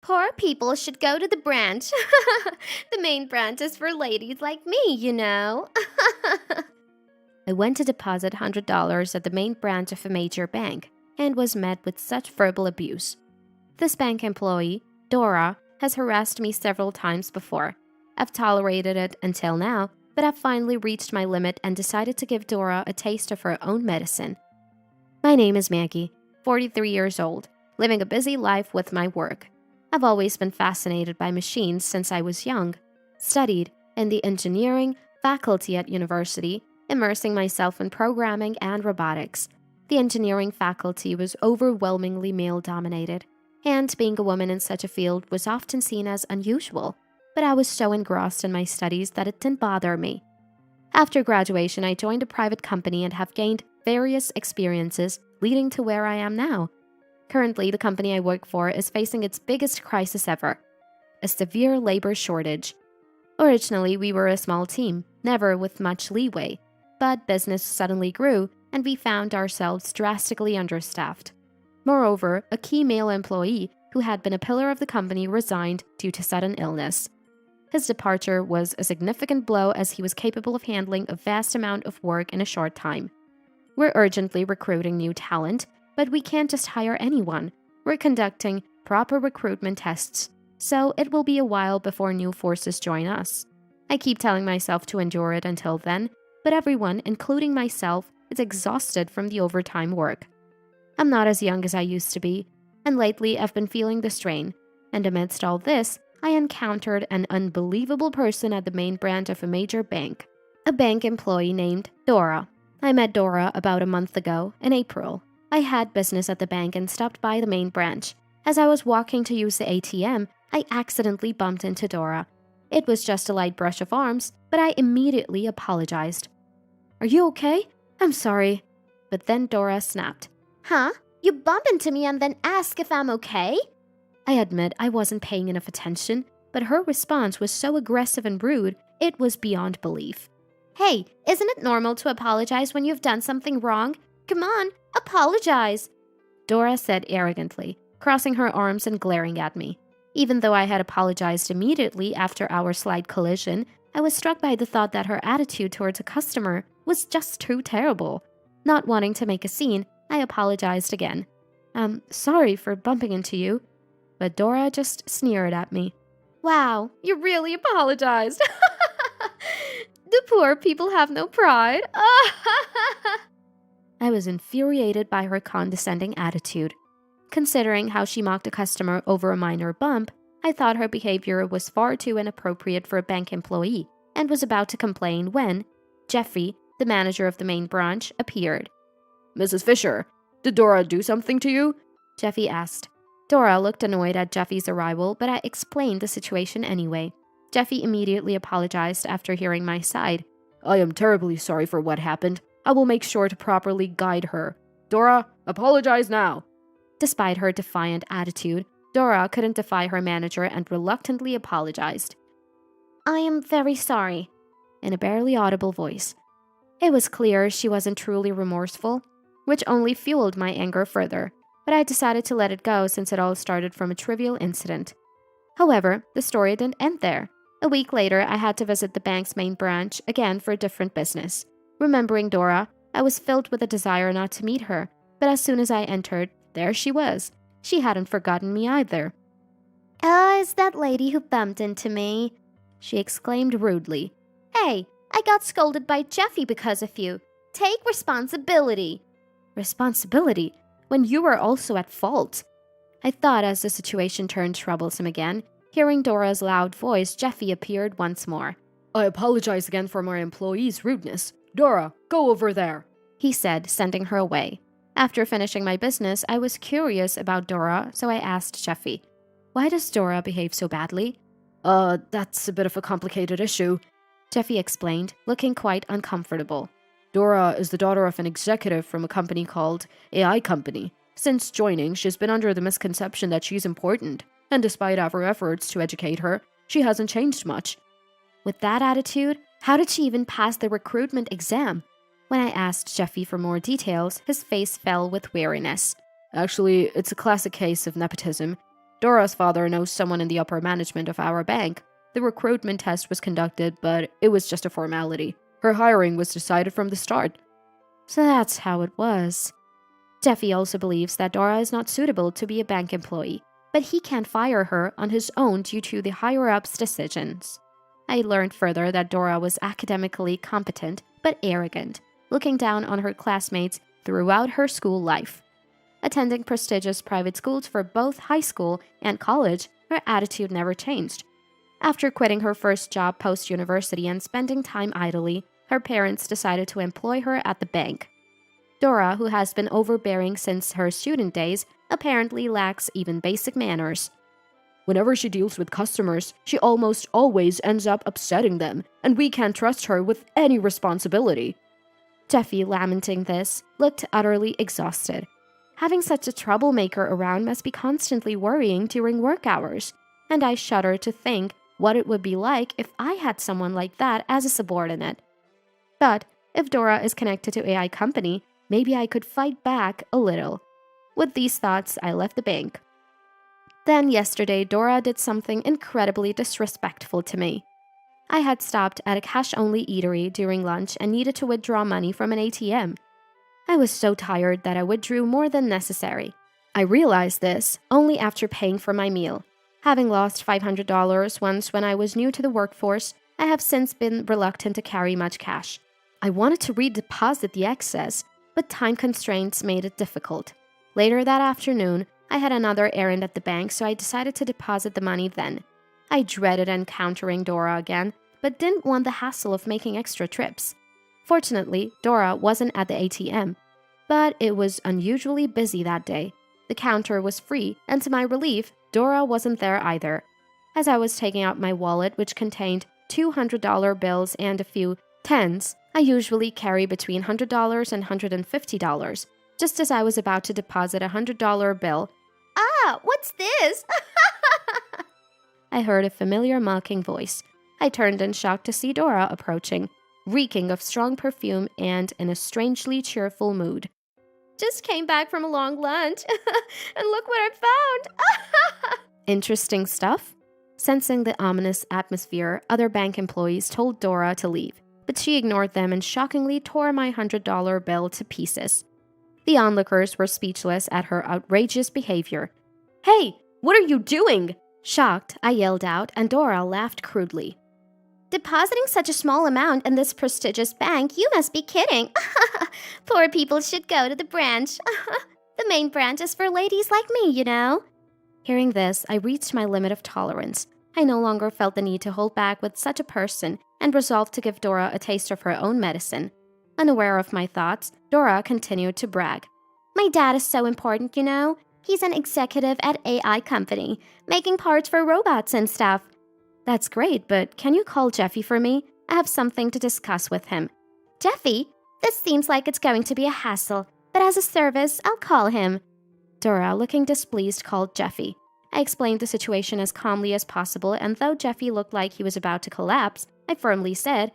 Poor people should go to the branch. The main branch is for ladies like me, you know. I went to deposit $100 at the main branch of a major bank and was met with such verbal abuse. This bank employee, Dora, has harassed me several times before. I've tolerated it until now, but I've finally reached my limit and decided to give Dora a taste of her own medicine. My name is Maggie, 43 years old, living a busy life with my work. I've always been fascinated by machines since I was young. Studied in the engineering faculty at university, immersing myself in programming and robotics. The engineering faculty was overwhelmingly male-dominated, and being a woman in such a field was often seen as unusual. But I was so engrossed in my studies that it didn't bother me. After graduation, I joined a private company and have gained various experiences leading to where I am now. Currently, the company I work for is facing its biggest crisis ever, a severe labor shortage. Originally, we were a small team, never with much leeway, but business suddenly grew and we found ourselves drastically understaffed. Moreover, a key male employee who had been a pillar of the company resigned due to sudden illness. His departure was a significant blow as he was capable of handling a vast amount of work in a short time. We're urgently recruiting new talent, but we can't just hire anyone. We're conducting proper recruitment tests, so it will be a while before new forces join us. I keep telling myself to endure it until then, but everyone, including myself, is exhausted from the overtime work. I'm not as young as I used to be, and lately I've been feeling the strain. And amidst all this, I encountered an unbelievable person at the main branch of a major bank, a bank employee named Dora. I met Dora about a month ago, in April. I had business at the bank and stopped by the main branch. As I was walking to use the ATM, I accidentally bumped into Dora. It was just a light brush of arms, but I immediately apologized. "Are you okay? I'm sorry." But then Dora snapped. "Huh? You bump into me and then ask if I'm okay?" I admit I wasn't paying enough attention, but her response was so aggressive and rude, it was beyond belief. "Hey, isn't it normal to apologize when you've done something wrong? Come on, apologize," Dora said arrogantly, crossing her arms and glaring at me. Even though I had apologized immediately after our slight collision, I was struck by the thought that her attitude towards a customer was just too terrible. Not wanting to make a scene, I apologized again. Sorry for bumping into you." But Dora just sneered at me. "Wow, You really apologized. The poor people have no pride." I was infuriated by her condescending attitude. Considering how she mocked a customer over a minor bump, I thought her behavior was far too inappropriate for a bank employee and was about to complain when Jeffrey, the manager of the main branch, appeared. "Mrs. Fisher, did Dora do something to you?" Jeffy asked. Dora looked annoyed at Jeffy's arrival, but I explained the situation anyway. Jeffy immediately apologized after hearing my side. "I am terribly sorry for what happened. I will make sure to properly guide her. Dora, apologize now." Despite her defiant attitude, Dora couldn't defy her manager and reluctantly apologized. "I am very sorry," in a barely audible voice. It was clear she wasn't truly remorseful, which only fueled my anger further, but I decided to let it go since it all started from a trivial incident. However, the story didn't end there. A week later, I had to visit the bank's main branch again for a different business. Remembering Dora, I was filled with a desire not to meet her, but as soon as I entered, there she was. She hadn't forgotten me either. It's that lady who bumped into me," she exclaimed rudely. "Hey, I got scolded by Jeffy because of you. Take responsibility." Responsibility? When you were also at fault? I thought as the situation turned troublesome again. Hearing Dora's loud voice, Jeffy appeared once more. "I apologize again for my employee's rudeness. Dora, go over there," he said, sending her away. After finishing my business, I was curious about Dora, so I asked Jeffy, "Why does Dora behave so badly?" That's a bit of a complicated issue," Jeffy explained, looking quite uncomfortable. "Dora is the daughter of an executive from a company called AI Company. Since joining, she's been under the misconception that she's important, and despite our efforts to educate her, she hasn't changed much." With that attitude, how did she even pass the recruitment exam? When I asked Jeffy for more details, his face fell with weariness. "Actually, it's a classic case of nepotism. Dora's father knows someone in the upper management of our bank. The recruitment test was conducted, but it was just a formality. Her hiring was decided from the start. So that's how it was. Jeffy also believes that Dora is not suitable to be a bank employee, but he can't fire her on his own due to the higher-ups' decisions. I learned further that Dora was academically competent but arrogant, looking down on her classmates throughout her school life. Attending prestigious private schools for both high school and college, her attitude never changed. After quitting her first job post-university and spending time idly, her parents decided to employ her at the bank. Dora, who has been overbearing since her student days, apparently lacks even basic manners. Whenever she deals with customers, she almost always ends up upsetting them, and we can't trust her with any responsibility. Jeffy, lamenting this, looked utterly exhausted. Having such a troublemaker around must be constantly worrying during work hours, and I shudder to think what it would be like if I had someone like that as a subordinate. But if Dora is connected to AI company, maybe I could fight back a little. With these thoughts, I left the bank. Then yesterday, Dora did something incredibly disrespectful to me. I had stopped at a cash-only eatery during lunch and needed to withdraw money from an ATM. I was so tired that I withdrew more than necessary. I realized this only after paying for my meal. Having lost $500 once when I was new to the workforce, I have since been reluctant to carry much cash. I wanted to redeposit the excess, but time constraints made it difficult. Later that afternoon, I had another errand at the bank, so I decided to deposit the money then. I dreaded encountering Dora again, but didn't want the hassle of making extra trips. Fortunately, Dora wasn't at the ATM, but it was unusually busy that day. The counter was free, and to my relief, Dora wasn't there either. As I was taking out my wallet, which contained $200 bills and a few tens, I usually carry between $100 and $150. Just as I was about to deposit a $100 bill, Ah, what's this? I heard a familiar mocking voice. I turned in shock to see Dora approaching, reeking of strong perfume and in a strangely cheerful mood. Just came back from a long lunch, and look what I found. Interesting stuff? Sensing the ominous atmosphere, other bank employees told Dora to leave, but she ignored them and shockingly tore my $100 bill to pieces. The onlookers were speechless at her outrageous behavior. Hey, what are you doing? Shocked, I yelled out, and Dora laughed crudely. Depositing such a small amount in this prestigious bank, you must be kidding. Poor people should go to the branch. The main branch is for ladies like me, you know. Hearing this, I reached my limit of tolerance. I no longer felt the need to hold back with such a person and resolved to give Dora a taste of her own medicine. Unaware of my thoughts, Dora continued to brag. My dad is so important, you know. He's an executive at AI company, making parts for robots and stuff. That's great, but can you call Jeffy for me? I have something to discuss with him. Jeffy? This seems like it's going to be a hassle, but as a service, I'll call him. Dora, looking displeased, called Jeffy. I explained the situation as calmly as possible, and though Jeffy looked like he was about to collapse, I firmly said,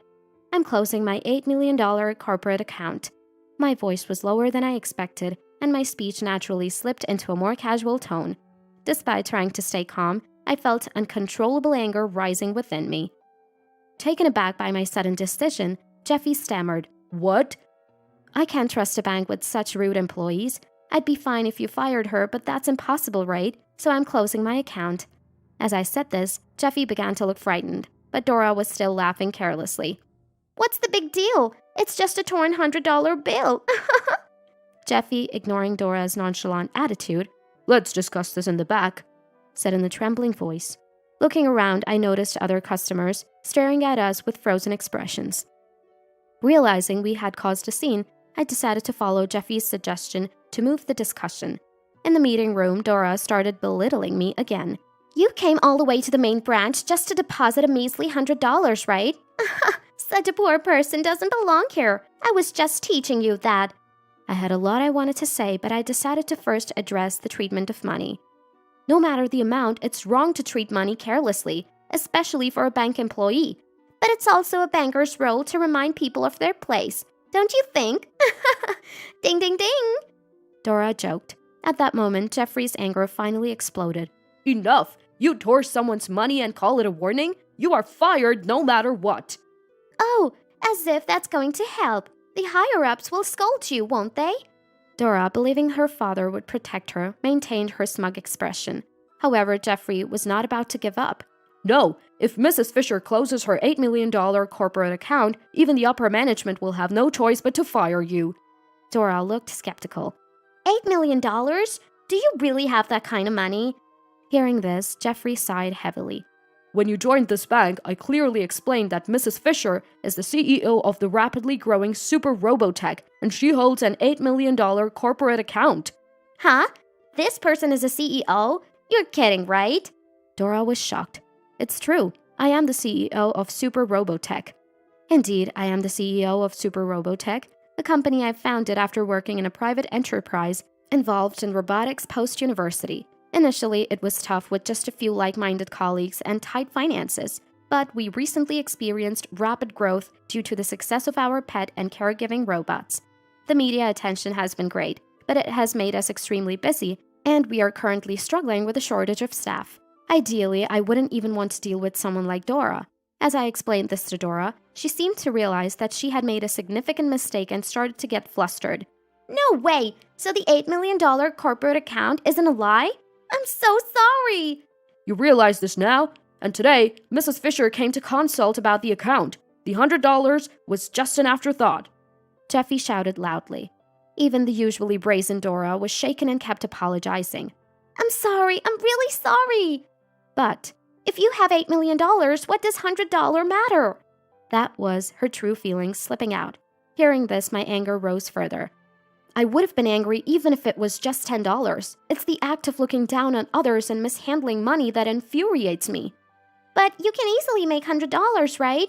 I'm closing my $8 million corporate account. My voice was lower than I expected, and my speech naturally slipped into a more casual tone. Despite trying to stay calm, I felt uncontrollable anger rising within me. Taken aback by my sudden decision, Jeffy stammered, What? I can't trust a bank with such rude employees. I'd be fine if you fired her, but that's impossible, right? So I'm closing my account. As I said this, Jeffy began to look frightened, but Dora was still laughing carelessly. What's the big deal? It's just a torn $100 bill. Jeffy, ignoring Dora's nonchalant attitude, Let's discuss this in the back, said in a trembling voice. Looking around, I noticed other customers staring at us with frozen expressions. Realizing we had caused a scene, I decided to follow Jeffy's suggestion to move the discussion. In the meeting room, Dora started belittling me again. You came all the way to the main branch just to deposit a measly $100, right? Such a poor person doesn't belong here. I was just teaching you that. I had a lot I wanted to say, but I decided to first address the treatment of money. No matter the amount, it's wrong to treat money carelessly, especially for a bank employee. But it's also a banker's role to remind people of their place, don't you think? Ding, ding, ding. Dora joked. At that moment, Jeffrey's anger finally exploded. Enough! You tore someone's money and call it a warning? You are fired no matter what. Oh, as if that's going to help. The higher-ups will scold you, won't they? Dora, believing her father would protect her, maintained her smug expression. However, Jeffrey was not about to give up. No, if Mrs. Fisher closes her $8 million corporate account, even the upper management will have no choice but to fire you. Dora looked skeptical. $8 million? Do you really have that kind of money? Hearing this, Jeffrey sighed heavily. When you joined this bank, I clearly explained that Mrs. Fisher is the CEO of the rapidly growing Super Robotech, and she holds an $8 million corporate account. Huh? This person is a CEO? You're kidding, right? Dora was shocked. It's true. I am the CEO of Super Robotech. Indeed, I am the CEO of Super Robotech, the company I founded after working in a private enterprise involved in robotics post-university. Initially, it was tough with just a few like-minded colleagues and tight finances, but we recently experienced rapid growth due to the success of our pet and caregiving robots. The media attention has been great, but it has made us extremely busy, and we are currently struggling with a shortage of staff. Ideally, I wouldn't even want to deal with someone like Dora. As I explained this to Dora, she seemed to realize that she had made a significant mistake and started to get flustered. No way! So the $8 million corporate account isn't a lie? I'm so sorry! You realize this now? And today, Mrs. Fisher came to consult about the account. The $100 was just an afterthought. Jeffy shouted loudly. Even the usually brazen Dora was shaken and kept apologizing. I'm sorry, I'm really sorry! But if you have $8 million, what does $100 matter? That was her true feelings slipping out. Hearing this, my anger rose further. I would have been angry even if it was just $10. It's the act of looking down on others and mishandling money that infuriates me. But you can easily make $100, right?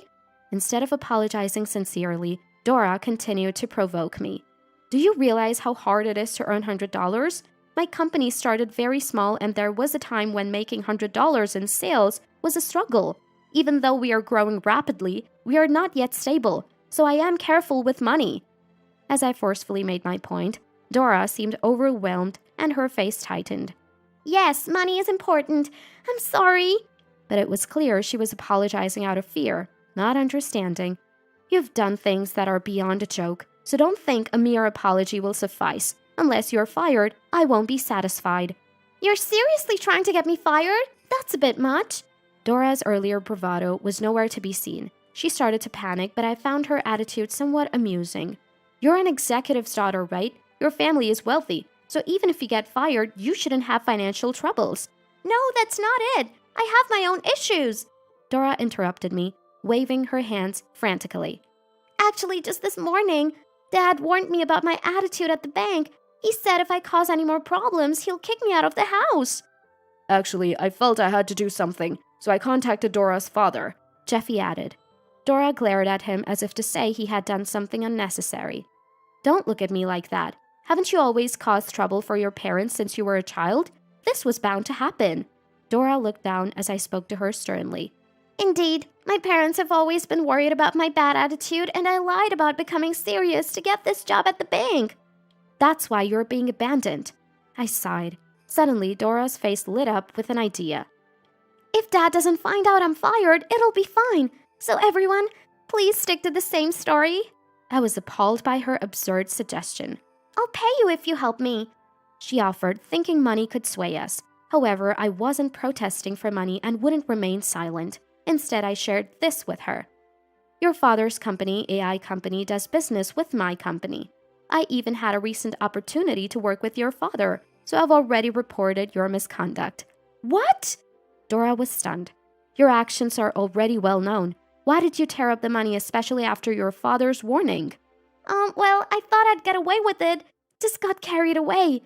Instead of apologizing sincerely, Dora continued to provoke me. Do you realize how hard it is to earn $100? My company started very small, and there was a time when making $100 in sales was a struggle. Even though we are growing rapidly, we are not yet stable, so I am careful with money. As I forcefully made my point, Dora seemed overwhelmed and her face tightened. Yes, money is important. I'm sorry. But it was clear she was apologizing out of fear, not understanding. You've done things that are beyond a joke, so don't think a mere apology will suffice. Unless you're fired, I won't be satisfied. You're seriously trying to get me fired? That's a bit much. Dora's earlier bravado was nowhere to be seen. She started to panic, but I found her attitude somewhat amusing. You're an executive's daughter, right? Your family is wealthy, so even if you get fired, you shouldn't have financial troubles. No, that's not it. I have my own issues. Dora interrupted me, waving her hands frantically. Actually, just this morning, Dad warned me about my attitude at the bank. He said if I cause any more problems, he'll kick me out of the house. Actually, I felt I had to do something, so I contacted Dora's father, Jeffy added. Dora glared at him as if to say he had done something unnecessary. Don't look at me like that. Haven't you always caused trouble for your parents since you were a child? This was bound to happen. Dora looked down as I spoke to her sternly. Indeed, my parents have always been worried about my bad attitude, and I lied about becoming serious to get this job at the bank. That's why you're being abandoned. I sighed. Suddenly, Dora's face lit up with an idea. If Dad doesn't find out I'm fired, it'll be fine. So everyone, please stick to the same story. I was appalled by her absurd suggestion. I'll pay you if you help me, she offered, thinking money could sway us. However, I wasn't protesting for money and wouldn't remain silent. Instead, I shared this with her. Your father's company, AI company, does business with my company. I even had a recent opportunity to work with your father, so I've already reported your misconduct. What? Dora was stunned. Your actions are already well known. Why did you tear up the money, especially after your father's warning? Well, I thought I'd get away with it. Just got carried away.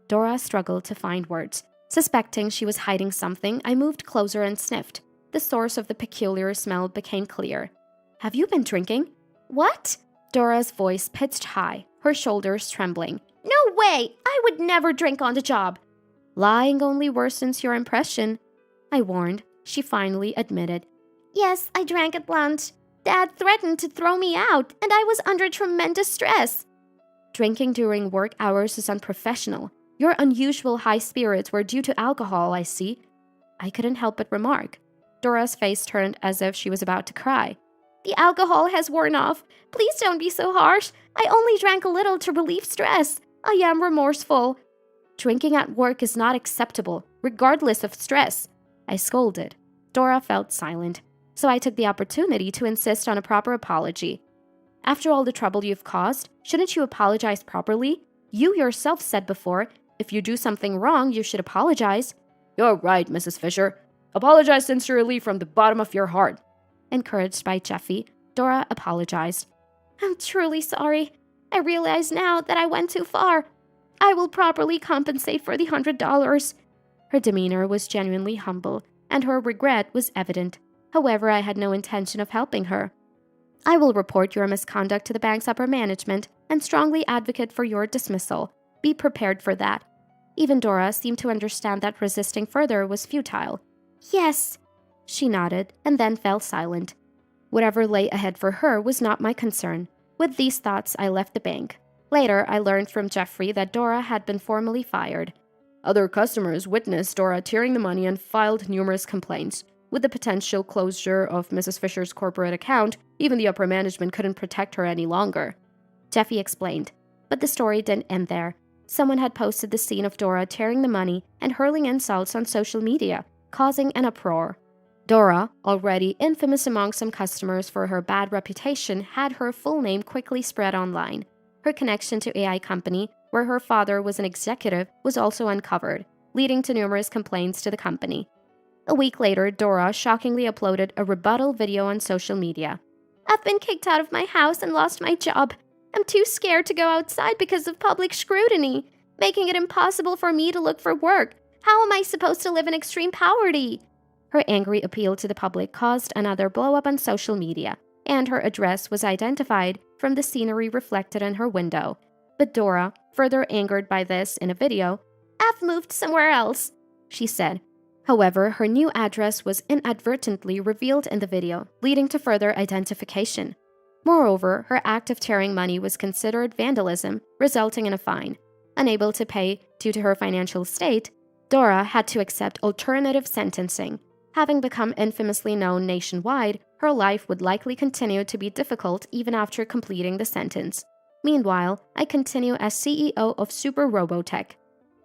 Dora struggled to find words. Suspecting she was hiding something, I moved closer and sniffed. The source of the peculiar smell became clear. Have you been drinking? What? Dora's voice pitched high, her shoulders trembling. No way! I would never drink on the job. Lying only worsens your impression, I warned. She finally admitted. Yes, I drank at lunch. Dad threatened to throw me out, and I was under tremendous stress. Drinking during work hours is unprofessional. Your unusual high spirits were due to alcohol, I see. I couldn't help but remark. Dora's face turned as if she was about to cry. The alcohol has worn off. Please don't be so harsh. I only drank a little to relieve stress. I am remorseful. Drinking at work is not acceptable, regardless of stress, I scolded. Dora felt silent, so I took the opportunity to insist on a proper apology. After all the trouble you've caused, shouldn't you apologize properly? You yourself said before, if you do something wrong, you should apologize. You're right, Mrs. Fisher. Apologize sincerely from the bottom of your heart. Encouraged by Jeffy, Dora apologized. I'm truly sorry. I realize now that I went too far. I will properly compensate for the $100. Her demeanor was genuinely humble, and her regret was evident. However, I had no intention of helping her. I will report your misconduct to the bank's upper management and strongly advocate for your dismissal. Be prepared for that. Even Dora seemed to understand that resisting further was futile. Yes, she nodded and then fell silent. Whatever lay ahead for her was not my concern. With these thoughts, I left the bank. Later, I learned from Jeffrey that Dora had been formally fired. Other customers witnessed Dora tearing the money and filed numerous complaints. With the potential closure of Mrs. Fisher's corporate account, even the upper management couldn't protect her any longer. Jeffy explained. But the story didn't end there. Someone had posted the scene of Dora tearing the money and hurling insults on social media, causing an uproar. Dora, already infamous among some customers for her bad reputation, had her full name quickly spread online. Her connection to AI company, where her father was an executive, was also uncovered, leading to numerous complaints to the company. A week later, Dora shockingly uploaded a rebuttal video on social media. I've been kicked out of my house and lost my job. I'm too scared to go outside because of public scrutiny, making it impossible for me to look for work. How am I supposed to live in extreme poverty? Her angry appeal to the public caused another blow-up on social media, and her address was identified from the scenery reflected in her window. But Dora, further angered by this in a video, I've moved somewhere else, she said. However, her new address was inadvertently revealed in the video, leading to further identification. Moreover, her act of tearing money was considered vandalism, resulting in a fine. Unable to pay due to her financial state, Dora had to accept alternative sentencing. Having become infamously known nationwide, her life would likely continue to be difficult even after completing the sentence. Meanwhile, I continue as CEO of Super Robotech.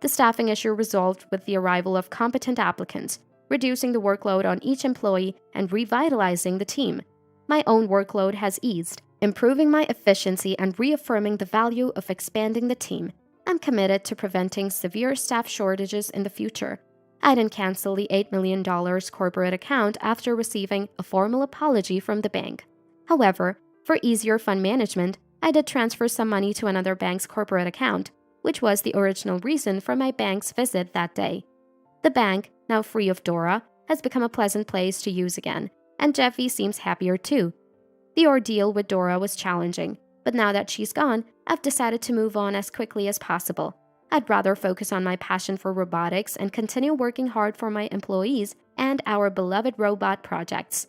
The staffing issue resolved with the arrival of competent applicants, reducing the workload on each employee and revitalizing the team. My own workload has eased, improving my efficiency and reaffirming the value of expanding the team. I'm committed to preventing severe staff shortages in the future. I didn't cancel the $8 million corporate account after receiving a formal apology from the bank. However, for easier fund management, I did transfer some money to another bank's corporate account, which was the original reason for my bank's visit that day. The bank, now free of Dora, has become a pleasant place to use again, and Jeffy seems happier too. The ordeal with Dora was challenging, but now that she's gone, I've decided to move on as quickly as possible. I'd rather focus on my passion for robotics and continue working hard for my employees and our beloved robot projects.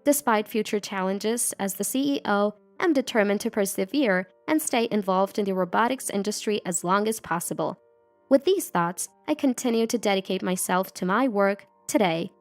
Despite future challenges, as the CEO, I'm determined to persevere and stay involved in the robotics industry as long as possible. With these thoughts, I continue to dedicate myself to my work today